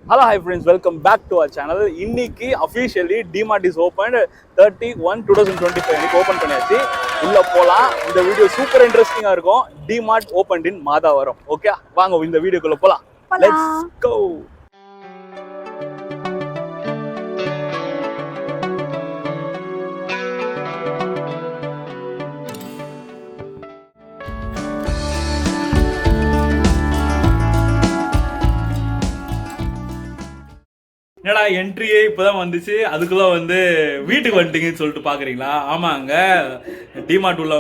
Hello, hi friends, welcome back to our channel. இன்னைக்கு officially DMart is opened 31/2025 இன்னைக்கு open பண்ணியாச்சு. உள்ள போலாம். இந்த வீடியோ சூப்பர் இன்ட்ரஸ்டிங்கா இருக்கும். DMart opened in Madhavaram. Okay, வாங்க இந்த வீடியோக்குள்ள போலாம். Let's go. என்னடா என்ட்ரியே இப்போதான் வந்துச்சு, அதுக்குள்ள வீட்டுக்கு வந்துட்டீங்கன்னு சொல்லிட்டு பாக்குறீங்களா? ஆமாங்க, டிமார்ட் உள்ள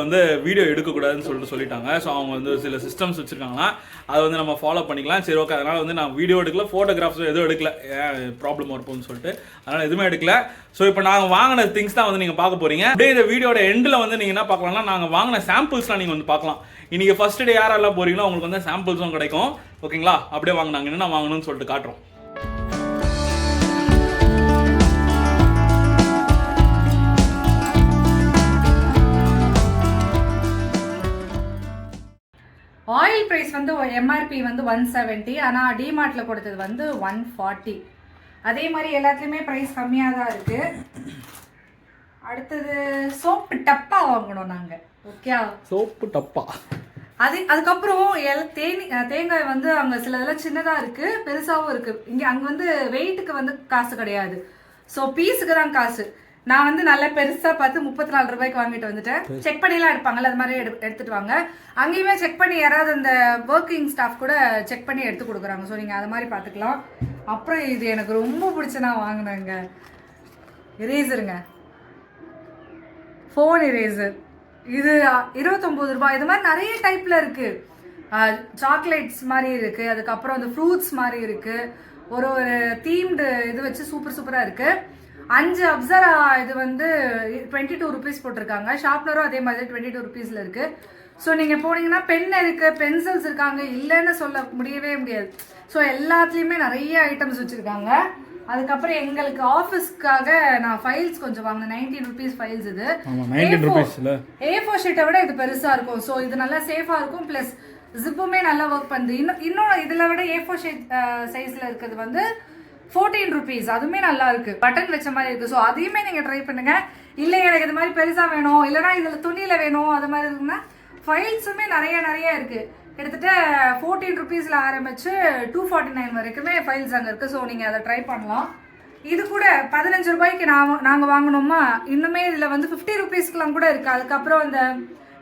வீடியோ எடுக்கக்கூடாதுன்னு சொல்லிட்டாங்க. ஸோ அவங்க சில சிஸ்டம்ஸ் வச்சிருக்காங்களா, அதை நம்ம ஃபாலோ பண்ணிக்கலாம். சரி, ஓகே. அதனால நான் வீடியோ எடுக்கல, ஃபோட்டோகிராஃப்ஸும் எதுவும் எடுக்கல, ப்ராப்ளம் வரும்னு சொல்லிட்டு அதனால எதுவுமே எடுக்கல. ஸோ இப்போ நாங்கள் வாங்கின திங்ஸ் தான் நீங்கள் பார்க்க போறீங்க. அப்படியே இந்த வீடியோட எண்டில் நீங்கள் என்ன பார்க்கலாம்னா, நாங்கள் வாங்கின சாம்பிள்ஸ்லாம் நீங்கள் பார்க்கலாம். இன்னைக்கு ஃபர்ஸ்ட் டே யாரெல்லாம் போறீங்களோ உங்களுக்கு சாம்பிள்ஸும் கிடைக்கும். ஓகேங்களா? அப்படியே வாங்க, நாங்கள் என்ன வாங்கணும்னு சொல்லிட்டு காட்டுறோம். ஆயில் ப்ரைஸ் எம்ஆர்பி 170, ஆனால் டிமார்ட்டில் கொடுத்தது 140. அதே மாதிரி எல்லாத்துலேயுமே ப்ரைஸ் கம்மியாக தான் இருக்குது. அடுத்தது சோப்பு டப்பா வாங்கணும் நாங்கள். ஓகே, சோப்பு டப்பா. அதுக்கப்புறம் தேங்காய் அங்கே சில இதெல்லாம் சின்னதாக இருக்குது, பெருசாகவும் இருக்குது. இங்கே அங்கே வெயிட்டுக்கு காசு கிடையாது. ஸோ பீஸுக்கு தான் காசு. நான் நல்லா பெருசா பார்த்து 34 ரூபாய்க்கு வாங்கிட்டு வந்துட்டேன். செக் பண்ணிலாம் எடுப்பாங்கல்ல, அது மாதிரி எடுத்துட்டு வாங்க. அங்கேயுமே செக் பண்ணி யாராவது அந்த ஒர்க்கிங் ஸ்டாஃப் கூட செக் பண்ணி எடுத்து கொடுக்குறாங்க. ஸோ நீங்கள் அது மாதிரி பார்த்துக்கலாம். அப்புறம் இது எனக்கு ரொம்ப பிடிச்ச நான் வாங்கினேங்க, இரேசருங்க, ஃபோன் இரேசர். இது 29 ரூபாய். இது மாதிரி நிறைய டைப்ல இருக்கு. சாக்லேட்ஸ் மாதிரி இருக்கு, அதுக்கப்புறம் அந்த ஃப்ரூட்ஸ் மாதிரி இருக்கு. ஒரு தீம்டு இது வச்சு சூப்பரா இருக்கு. 5 அப்சரா இது 22 ருபீஸ் போட்டிருக்காங்க. ஷார்ப்னரும் அதே மாதிரி 22 ருபீஸ்ல இருக்கு. ஸோ நீங்கள் போனீங்கன்னா பென் இருக்கு, பென்சில்ஸ் இருக்காங்க, இல்லைன்னு சொல்ல முடியவே முடியாது. ஸோ எல்லாத்துலேயுமே நிறைய ஐட்டம்ஸ் வச்சுருக்காங்க. அதுக்கப்புறம் எங்களுக்கு ஆஃபீஸ்க்காக நான் ஃபைல்ஸ் கொஞ்சம் வாங்கினேன். 19 ருபீஸ் ஃபைல்ஸ். இது A4 ஷீட்டை விட இது பெருசாக இருக்கும். ஸோ இது நல்லா சேஃபாக இருக்கும். ப்ளஸ் ஜிப்புமே நல்லா ஒர்க் பண்ணுது. இன்னும் இதில் விட A4 ஷீட் சைஸில் இருக்கிறது 14 ருபீஸ். அதுவுமே நல்லா இருக்கு, பட்டன் வச்ச மாதிரி இருக்கு. ஸோ அதையுமே நீங்க ட்ரை பண்ணுங்க. இல்லை எனக்கு இது மாதிரி பெருசா வேணும், இல்லைன்னா இதுல துணியில வேணும், அது மாதிரி இருக்குன்னா ஃபைல்ஸுமே நிறைய இருக்கு. கிட்டத்தட்ட 14 ருபீஸ்ல ஆரம்பிச்சு 249 வரைக்குமே ஃபைல்ஸ் அங்கே இருக்கு. ஸோ நீங்க அதை ட்ரை பண்ணலாம். இது கூட 15 ரூபாய்க்கு நாங்கள் வாங்கினோமா, இன்னுமே இதில் 50 ருபீஸ்க்குலாம் கூட இருக்கு. அதுக்கப்புறம் இந்த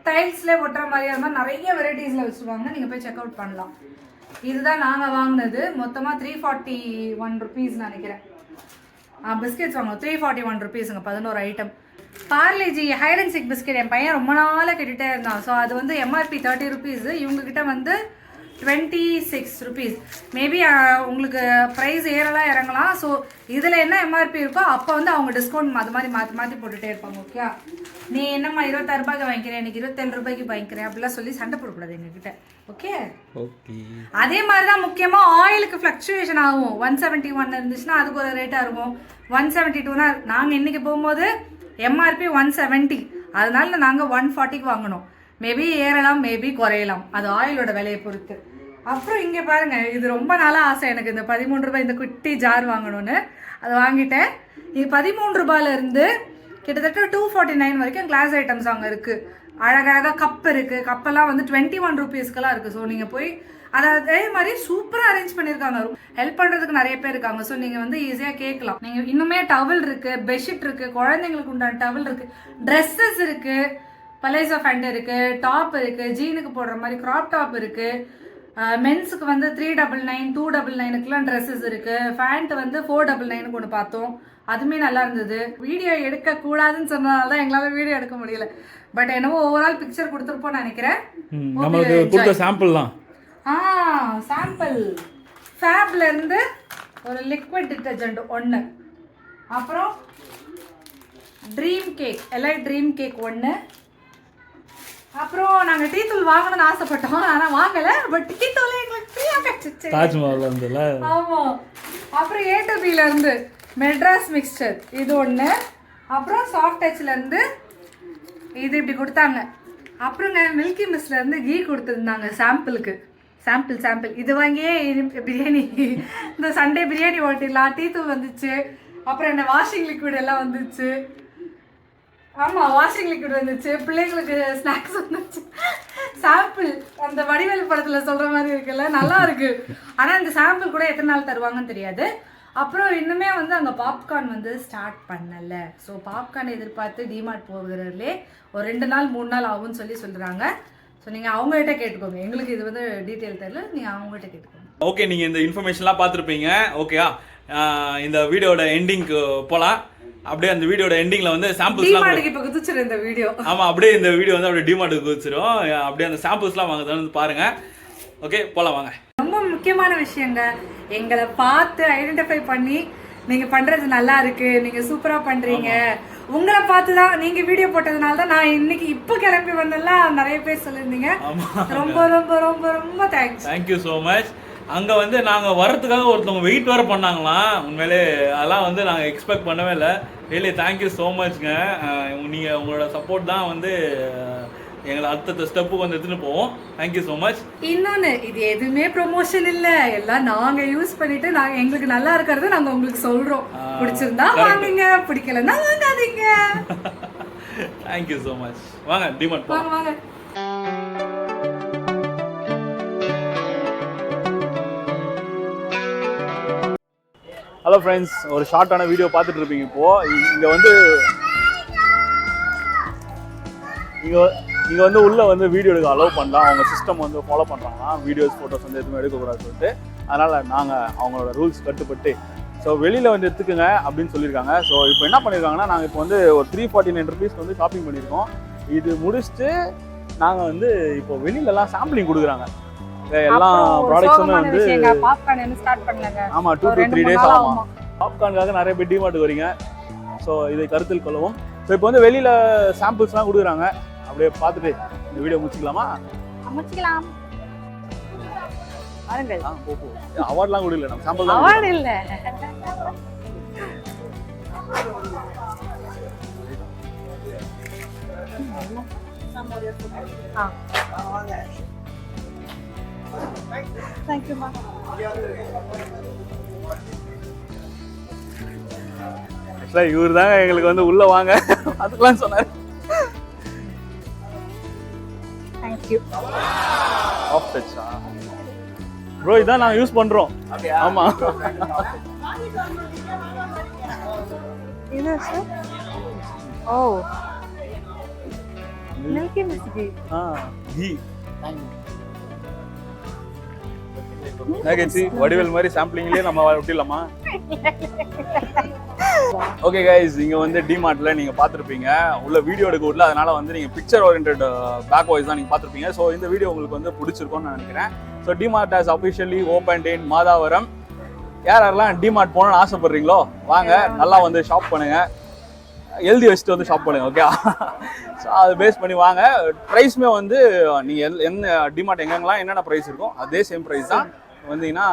டைல்ஸ்லேயே ஒட்டுற மாதிரி அது மாதிரி நிறைய வெரைட்டிஸில் வச்சுருவாங்க. நீங்கள் போய் செக் அவுட் பண்ணலாம். இதுதான் நாங்கள் வாங்கினது. மொத்தமாக 341 ருபீஸ் நினைக்கிறேன். பிஸ்கெட்ஸ் வாங்கணும் 341 ருபீஸுங்க, 11 item. Parle G hide and seek biscuit என் பையன் ரொம்ப நாளாக கேட்டுகிட்டே இருந்தான். ஸோ அது எம்ஆர்பி 30 ருபீஸ், இவங்ககிட்ட 26 ருபீஸ். மேபி உங்களுக்கு ப்ரைஸ் ஏறலாம் இறங்கலாம். ஸோ இதில் என்ன எம்ஆர்பி இருக்கோ அப்போ அவங்க டிஸ்கவுண்ட் அது மாதிரி மாற்றி போட்டுகிட்டே இருப்பாங்க. ஓகே, நீ என்னம்மா 26 ரூபாய்க்கு வாங்கிக்கிறேன், எனக்கு 27 ரூபாய்க்கு வாங்கிக்கிறேன் அப்படிலாம் சொல்லி சண்டை போடக்கூடாது எங்ககிட்ட. ஓகே, அதே மாதிரி தான் முக்கியமாக ஆயிலுக்கு ஃப்ளக்சுவேஷன் ஆகும். 171 இருந்துச்சுன்னா அதுக்கு ஒரு ரேட்டாக இருக்கும். 172னா நாங்கள் இன்னைக்கு போகும்போது எம்ஆர்பி 170, அதனால நாங்கள் 140க்கு வாங்கினோம். மேபி ஏறலாம், மேபி குறையலாம், அது ஆயிலோட விலையை பொறுத்து. அப்புறம் இங்கே பாருங்க, இது ரொம்ப நாளாக ஆசை எனக்கு, இந்த 13 ரூபாய் இந்த குட்டி ஜார் வாங்கணும்னு. அதை வாங்கிட்டேன். இது 13 ரூபாயிலிருந்து கிட்டத்தட்ட 249 வரைக்கும் கிளாஸ் ஐட்டம்ஸ் அங்கே இருக்குது. அழகழகாக கப் இருக்குது. கப்பெல்லாம் 21 ருபீஸ்க்கெல்லாம் இருக்குது. ஸோ நீங்கள் போய் அதே மாதிரி சூப்பராக அரேஞ்ச் பண்ணியிருக்காங்க. ஹெல்ப் பண்ணுறதுக்கு நிறைய பேர் இருக்காங்க. ஸோ நீங்கள் ஈஸியாக கேட்கலாம். நீங்கள் இன்னுமே டவல் இருக்குது, பெட்ஷீட் இருக்குது, குழந்தைங்களுக்கு உண்டான டவல் இருக்குது, ட்ரெஸ்ஸஸ் இருக்குது, பலேசோ ஃபேண்ட் இருக்குது, டாப் இருக்குது, ஜீனுக்கு போடுற மாதிரி க்ராப் டாப் இருக்குது. மென்ஸுக்கு 399, 299க்குலாம் ட்ரெஸ்ஸஸ் இருக்குது. ஃபேண்ட் 499க்கு ஒன்று பார்த்தோம், அதுவுமே நல்லா இருந்தது. வீடியோ எடுக்கக்கூடாதுன்னு சொன்னதால தான் எங்களால் வீடியோ எடுக்க முடியல. பட் என்னவோ ஓவரால் பிக்சர் கொடுத்துருப்போம்னு நினைக்கிறேன். சாம்பிள் ஃபேப்ல இருந்து ஒரு லிக்விட் டிட்டர்ஜென்ட் 1, அப்புறம் dream cake, elite dream cake 1. அப்புறம் நாங்கள் டீ தூள் வாங்கணும்னு ஆசைப்பட்டோம், ஆனால் வாங்கலை. பட் டீ தூள் எங்களுக்கு ஃப்ரீயாக கிடைச்சிச்சு. ஆமாம். அப்புறம் A to B இருந்து மெட்ராஸ் மிக்சர் இது 1. அப்புறம் சாஃப்ட் டச்லேருந்து இது இப்படி கொடுத்தாங்க. அப்புறங்க மில்கி மிஸ்லேருந்து கீ கொடுத்துருந்தாங்க சாம்பிளுக்கு. சாம்பிள் இது வாங்கியே பிரியாணி இந்த சண்டே பிரியாணி ஓட்டிடலாம். டீ தூள் வந்துச்சு, அப்புறம் என்ன வாஷிங் லிக்விட் எல்லாம் வந்துச்சு. ஆமாம், வாஷிங் லிக்விட் வந்துச்சு, பிள்ளைங்களுக்கு ஸ்நாக்ஸ் வந்துச்சு. சாம்பிள் அந்த வடிவேலு படத்தில் சொல்கிற மாதிரி இருக்குல்ல, நல்லா இருக்கு. ஆனால் இந்த சாம்பிள் கூட எத்தனை நாள் தருவாங்கன்னு தெரியாது. அப்புறம் இன்னுமே வந்து அங்கே பாப்கார்ன் வந்து ஸ்டார்ட் பண்ணலை. ஸோ பாப்கார்ன் எதிர்பார்த்து டிமார்ட் போகிறதுலே ஒரு 2 நாள் 3 நாள் ஆகும்னு சொல்கிறாங்க. ஸோ நீங்கள் அவங்ககிட்ட கேட்டுக்கோங்க, எங்களுக்கு இது வந்து டீட்டெயில் தெரியல, நீங்கள் அவங்ககிட்ட கேட்டுக்கோங்க. ஓகே, நீங்கள் இந்த இன்ஃபர்மேஷன்லாம் பார்த்துருப்பீங்க. ஓகேயா, இந்த வீடியோட எண்டிங்க்கு போகலாம். அப்படியே அந்த வீடியோட எண்டிங்ல வந்து சாம்பிள்ஸ்லாம் இப்போ குதிச்சிரும் இந்த வீடியோ. ஆமாம், அப்படியே இந்த வீடியோ வந்து அப்படியே டிமார்ட்டுக்கு குதிச்சிரும். அப்படியே அந்த சாம்பிள்ஸ்லாம் வாங்குறதுன்னு பாருங்க. ஓகே, போகலாம் வாங்க. ரொம்ப முக்கியமான விஷயங்க, எங்களை பார்த்து ஐடென்டிஃபை பண்ணி நீங்கள் பண்ணுறது நல்லா இருக்கு, நீங்கள் சூப்பராக பண்ணுறீங்க. உங்களை பார்த்து தான், நீங்கள் வீடியோ போட்டதுனால தான் நான் இன்னைக்கு இப்போ கிளம்பி வந்தெல்லாம் நிறைய பேர் சொல்லியிருந்தீங்க. ரொம்ப ரொம்ப ரொம்ப ரொம்ப தேங்க்ஸ். Thank you so much. அங்கே வந்து நாங்கள் வர்றதுக்காக ஒருத்தவங்க வெயிட் வேறு பண்ணாங்களாம். உண்மையிலே அதெல்லாம் வந்து நாங்கள் எக்ஸ்பெக்ட் பண்ணவே இல்லை. ரியலி தேங்க்யூ ஸோ மச்ங்க. நீங்கள் உங்களோட சப்போர்ட் தான் வந்து எங்களை அடுத்த ஸ்டெப்புக்கு வந்து எடுத்துன்னு போவோம். Thank you so much. இன்னொன்று, இது எதுவுமே ப்ரொமோஷன் இல்லை, எல்லாம் நாங்கள் யூஸ் பண்ணிட்டு நாங்கள் எங்களுக்கு நல்லா இருக்கிறத நாங்கள் உங்களுக்கு சொல்கிறோம். பிடிச்சிருந்தா வாங்குங்க, பிடிக்கலன்னா வாங்காதீங்க. Thank you so much. வாங்க டிமார்ட் வாங்க வாங்க. ஹலோ ஃப்ரெண்ட்ஸ், ஒரு ஷார்ட்டான வீடியோ பார்த்துட்டு இருப்பீங்க. இப்போது இங்கே வந்து இங்கே வந்து உள்ளே வந்து வீடியோ எடுக்க அலோவ் பண்ணலாம். அவங்க சிஸ்டம் வந்து ஃபாலோ பண்ணுறாங்கன்னா வீடியோஸ் ஃபோட்டோஸ் வந்து எதுவுமே எடுக்கக்கூடாதுன்னு சொல்லிட்டு, அதனால் நாங்கள் அவங்களோட ரூல்ஸ் கட்டுப்பட்டு ஸோ வெளியில் வந்து எடுத்துக்கோங்க அப்படின்னு சொல்லியிருக்காங்க. ஸோ இப்போ என்ன பண்ணியிருக்காங்கன்னா, நாங்கள் இப்போ வந்து ஒரு 349 rupees வந்து ஷாப்பிங் பண்ணியிருக்கோம். இது முடிச்சுட்டு நாங்கள் வந்து இப்போ வெளியிலலாம் சாம்பிளிங் கொடுக்குறாங்க. எல்லா ப்ராடக்ட்ஸுமே வந்து பாப்கார்ன் ஸ்டார்ட் பண்ணலங்க. ஆமாம், 2 to 3 days ஆகும். பாப்கார்னுக்காக நிறைய பேர் டிமார்ட்டுக்கு வரீங்க. ஸோ இதை கருத்தில் கொள்ளவும். ஸோ இப்போ வந்து வெளியில் சாம்பிள்ஸ்லாம் கொடுக்குறாங்க. அப்படியே பார்த்துட்டு இந்த வீடியோ முடிச்சுக்கலாமா? முடிச்சுக்கலாம். பாருங்கள். அவார்ட்லாம் கொடுக்கல, நம்ம சாம்பிள் தான். அவார்ட் இல்ல. Thank you, ma. ஆக்சுவலாக இவர் தாங்க எங்களுக்கு வந்து உள்ள வாங்க அதுக்கெல்லாம் சொன்னார். Thank you. ஆஃப் டச்சா ப்ரோ, இதான் நாங்கள் யூஸ் பண்ணுறோம். ஆமாம். இது சார். ஓ, மில்கி மிஸ்கி. கீ. நகைச்சி வடிவேல் மாதிரி சாம்பிளிங்லேயே நம்ம விட்டுலாமா? ஓகே கைஸ், இங்கே வந்து டிமார்ட்ல நீங்கள் பார்த்துருப்பீங்க. உள்ள வீடியோ எடுக்க விடல, அதனால வந்து நீங்கள் பிக்சர் ஓரியன்ட் பேக் வாய்ஸ் தான் நீங்கள் பார்த்துருப்பீங்க. ஸோ இந்த வீடியோ உங்களுக்கு வந்து பிடிச்சிருக்கும்னு நான் நினைக்கிறேன். So DMart has officially opened இன் மாதாவரம். யாரெல்லாம் டிமார்ட் போகணும்னு ஆசைப்படுறீங்களோ வாங்க, நல்லா வந்து ஷாப் பண்ணுங்க, எழுதி வச்சுட்டு வந்து ஷாப் பண்ணுங்க. ஓகே, ஸோ அதை பேஸ் பண்ணி வாங்க. ப்ரைஸுமே வந்து நீங்கள் என்ன டிமார்ட் எங்கெங்கெல்லாம் என்னென்ன ப்ரைஸ் இருக்கும் அதே சேம் ப்ரைஸ் தான். வந்தீங்கன்னா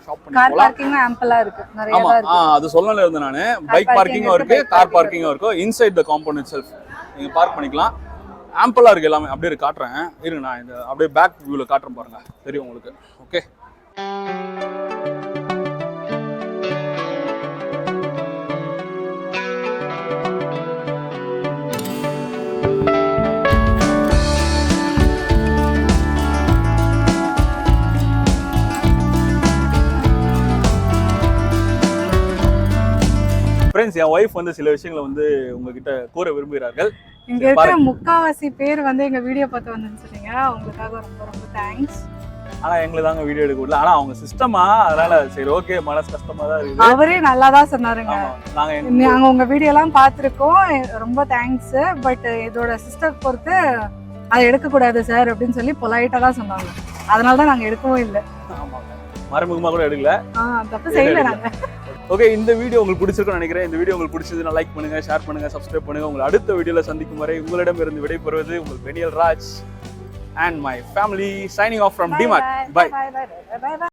ஷாப் பண்ணி போலாம். கார் பார்க்கிங் ஆம்பலா இருக்கு, நிறைய இருக்கு. அது சொல்லல இருந்தேன் நானு. பைக் பார்க்கிங்கும் இருக்கு, கார் பார்க்கிங்கும் இருக்கு. இன்சைட் த காம்பவுண்ட் இட்செல்ஃப் நீங்க பார்க் பண்ணிக்கலாம். ஆம்பலா இருக்கு எல்லாமே. அப்படியே காட்டுறேன் இருங்க, நான் இந்த அப்படியே பேக் வியூல காட்டுறேன் பாருங்க, தெரியும் உங்களுக்கு. ஓகே, ஃப்ரெண்ட்ஸ், என் ஒய்ஃப் வந்து சில விஷயங்களை வந்து உங்ககிட்ட கூற விரும்புகிறார்கள். இங்க இருக்க முக்காவாசி பேர் வந்து எங்க வீடியோ பார்த்து வந்து சொன்னீங்க, உங்களுக்காக ரொம்ப ரொம்ப தேங்க்ஸ். ஆனா எங்களுக்கு தாங்க வீடியோ எடுக்க விடல. ஆனா அவங்க சிஸ்டமா, அதனால சரி ஓகே, மனசு கஷ்டமா தான் இருக்குது. அவரே நல்லா தான் சொன்னாருங்க. நாங்க உங்க வீடியோ எல்லாம் பார்த்துருக்கோம், ரொம்ப தேங்க்ஸ். பட் இதோட சிஸ்டர் பொறுத்து அதை எடுக்க கூடாது சார் அப்படின்னு சொல்லி பொலைட்டா தான் சொன்னாங்க. அதனால தான் நாங்க எடுக்கவும் இல்லை. ஆமாங்க, மறைமுகமா கூட எடுக்கல. தப்பு செய்யல நாங்க. ஓகே, இந்த வீடியோ உங்களுக்கு பிடிச்சிருக்கும்னு நினைக்கிறேன். இந்த வீடியோ உங்களுக்கு பிடிச்சதுன்னா லைக் பண்ணுங்க, ஷேர் பண்ணுங்க, சப்ஸ்கிரைப் பண்ணுங்க. உங்களை அடுத்த வீடியோல சந்திக்கும் வரை உங்களிடமிருந்து விடைபெறுவது உங்கள் Peniel Raj and my family signing off from DMart. Bye. Bye.